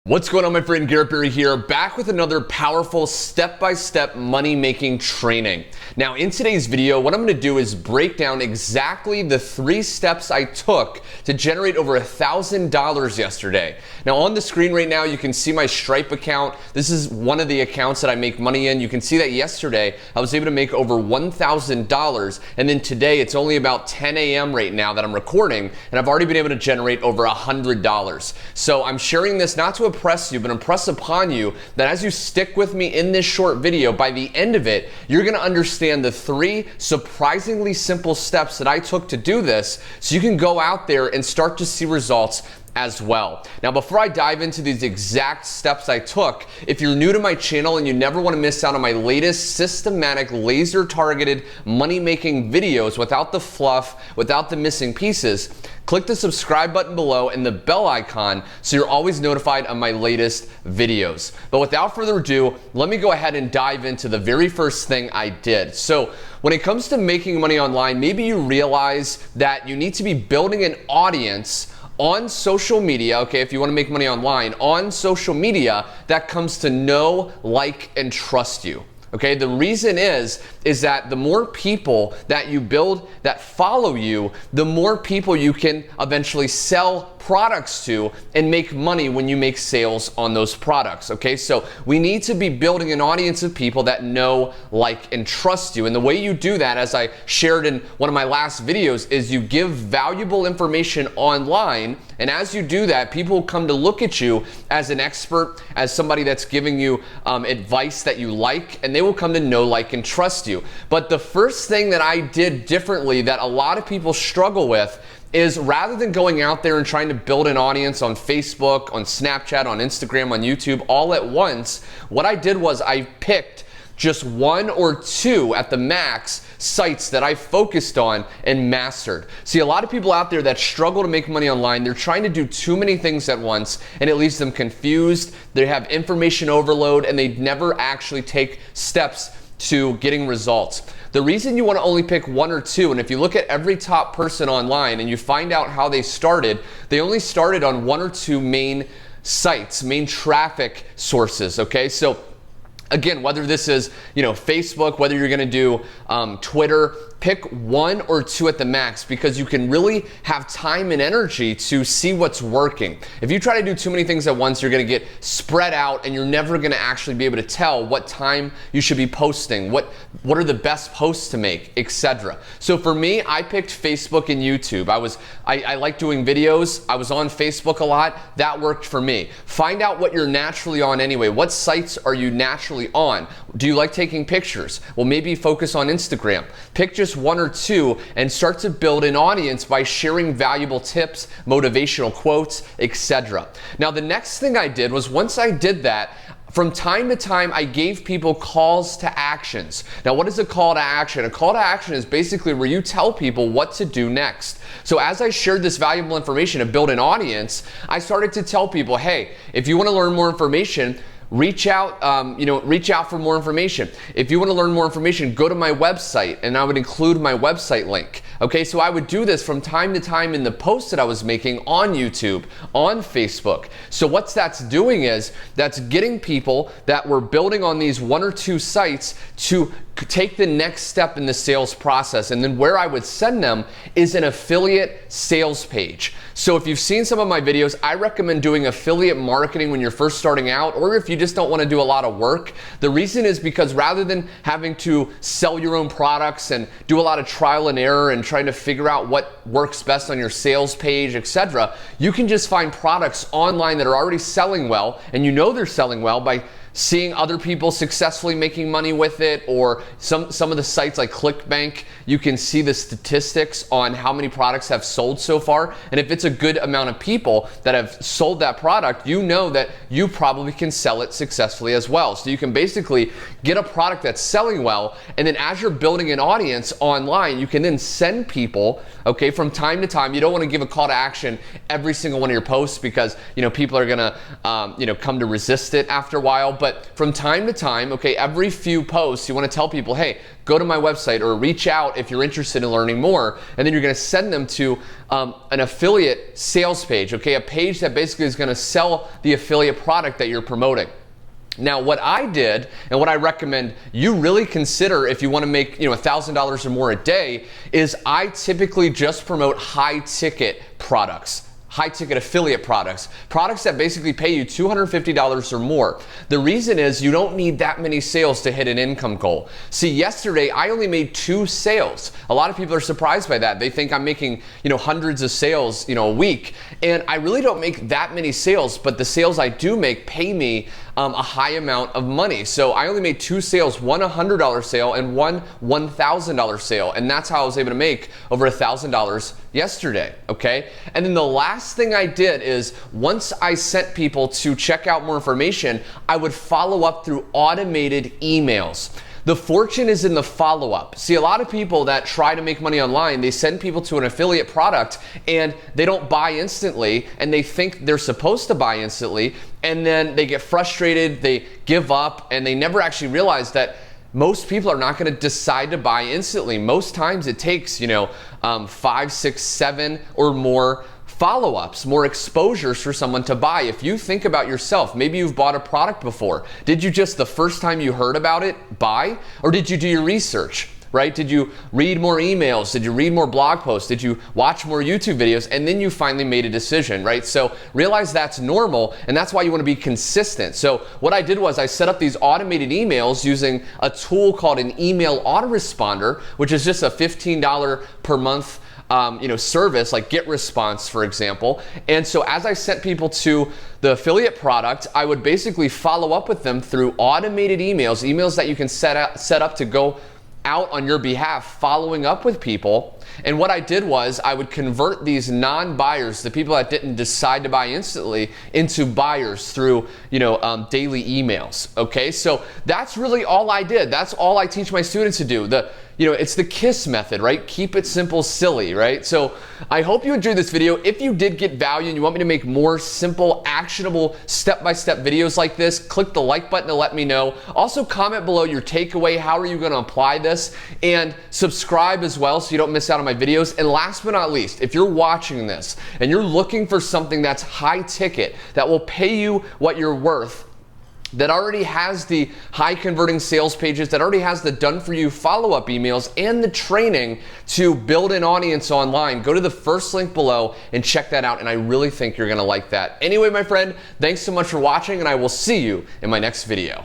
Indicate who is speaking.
Speaker 1: What's going on, my friend? Garrett here, back with another powerful step-by-step money-making training. Now, in today's video, what I'm going to do is break down exactly the 3 steps I took to generate over $1,000 yesterday. Now, on the screen right now, you can see my Stripe account. This is one of the accounts that I make money in. You can see that yesterday, I was able to make over $1,000, and then today, it's only about 10 a.m. right now that I'm recording, and I've already been able to generate over $100. So I'm sharing this not to impress you, but impress upon you that as you stick with me in this short video, by the end of it, you're gonna understand the 3 surprisingly simple steps that I took to do this so you can go out there and start to see results as well. Now, before I dive into these exact steps I took, if you're new to my channel and you never want to miss out on my latest systematic, laser-targeted money-making videos without the fluff, without the missing pieces, click the subscribe button below and the bell icon so you're always notified of my latest videos. But without further ado, let me go ahead and dive into the very first thing I did. So when it comes to making money online, maybe you realize that you need to be building an audience on social media, okay, if you want to make money online, on social media that comes to know, like, and trust you. Okay, the reason is that the more people that you build that follow you, the more people you can eventually sell products to and make money when you make sales on those products. Okay, so we need to be building an audience of people that know, like, and trust you. And the way you do that, as I shared in one of my last videos, is you give valuable information online. And as you do that, people will come to look at you as an expert, as somebody that's giving you advice that you like, and they will come to know, like, and trust you. But the first thing that I did differently that a lot of people struggle with is, rather than going out there and trying to build an audience on Facebook, on Snapchat, on Instagram, on YouTube all at once, what I did was I picked just 1 or 2 at the max sites that I focused on and mastered. See, a lot of people out there that struggle to make money online, they're trying to do too many things at once, and it leaves them confused. They have information overload, and they never actually take steps to getting results. The reason you want to only pick 1 or 2, and if you look at every top person online and you find out how they started, they only started on 1 or 2 main sites, main traffic sources, okay? So again, whether this is, Facebook, whether you're gonna do Twitter, pick 1 or 2 at the max, because you can really have time and energy to see what's working. If you try to do too many things at once, you're gonna get spread out and you're never gonna actually be able to tell what time you should be posting, what are the best posts to make, etc. So for me, I picked Facebook and YouTube. I like doing videos. I was on Facebook a lot. That worked for me. Find out what you're naturally on anyway. What sites are you naturally on? Do you like taking pictures? Well, maybe focus on Instagram. Pick just 1 or 2 and start to build an audience by sharing valuable tips, motivational quotes, etc. Now, the next thing I did was, once I did that, from time to time, I gave people calls to actions. Now, what is a call to action? A call to action is basically where you tell people what to do next. So as I shared this valuable information to build an audience, I started to tell people, hey, if you want to learn more information, reach out for more information. If you want to learn more information, go to my website, and I would include my website link. Okay, so I would do this from time to time in the posts that I was making on YouTube, on Facebook. So what that's doing is, that's getting people that were building on these 1 or 2 sites to take the next step in the sales process. And then where I would send them is an affiliate sales page. So if you've seen some of my videos, I recommend doing affiliate marketing when you're first starting out, or if you just don't want to do a lot of work. The reason is because rather than having to sell your own products and do a lot of trial and error and trying to figure out what works best on your sales page, etc., you can just find products online that are already selling well, and they're selling well by seeing other people successfully making money with it, or some of the sites like ClickBank, you can see the statistics on how many products have sold so far. And if it's a good amount of people that have sold that product, you know that you probably can sell it successfully as well. So you can basically get a product that's selling well, and then as you're building an audience online, you can then send people, okay, from time to time. You don't want to give a call to action every single one of your posts, because people are gonna come to resist it after a while. But but from time to time, okay, every few posts, you want to tell people, hey, go to my website or reach out if you're interested in learning more. And then you're going to send them to an affiliate sales page, okay, a page that basically is going to sell the affiliate product that you're promoting. Now, what I did and what I recommend you really consider if you want to make, $1,000 or more a day is I typically just promote high ticket products. High ticket affiliate products that basically pay you $250 or more. The reason is you don't need that many sales to hit an income goal. See, yesterday I only made 2 sales. A lot of people are surprised by that. They think I'm making, hundreds of sales, a week. And I really don't make that many sales, but the sales I do make pay me a high amount of money. So I only made 2 sales, one $100 sale and one $1,000 sale. And that's how I was able to make over $1,000 yesterday, okay? And then the last thing I did is once I sent people to check out more information, I would follow up through automated emails. The fortune is in the follow-up. See, a lot of people that try to make money online, they send people to an affiliate product and they don't buy instantly and they think they're supposed to buy instantly, and then they get frustrated, they give up, and they never actually realize that most people are not going to decide to buy instantly. Most times it takes, 5, 6, 7 or more follow-ups, more exposures for someone to buy. If you think about yourself, maybe you've bought a product before. Did you just the first time you heard about it buy? Or did you do your research? Right? Did you read more emails? Did you read more blog posts? Did you watch more YouTube videos? And then you finally made a decision, right? So realize that's normal, and that's why you want to be consistent. So what I did was I set up these automated emails using a tool called an email autoresponder, which is just a $15 per month service like GetResponse, for example. And so as I sent people to the affiliate product, I would basically follow up with them through automated emails that you can set up to go out on your behalf, following up with people. And what I did was I would convert these non-buyers, the people that didn't decide to buy instantly, into buyers through daily emails. Okay, so that's really all I did. That's all I teach my students to do. It's the KISS method, right? Keep it simple, silly, right? So I hope you enjoyed this video. If you did get value and you want me to make more simple, actionable, step-by-step videos like this, click the like button to let me know. Also comment below your takeaway. How are you going to apply this? And subscribe as well so you don't miss out on my videos. And last but not least, if you're watching this and you're looking for something that's high ticket, that will pay you what you're worth, that already has the high converting sales pages, that already has the done for you follow-up emails and the training to build an audience online, go to the first link below and check that out. And I really think you're gonna like that. Anyway, my friend, thanks so much for watching, and I will see you in my next video.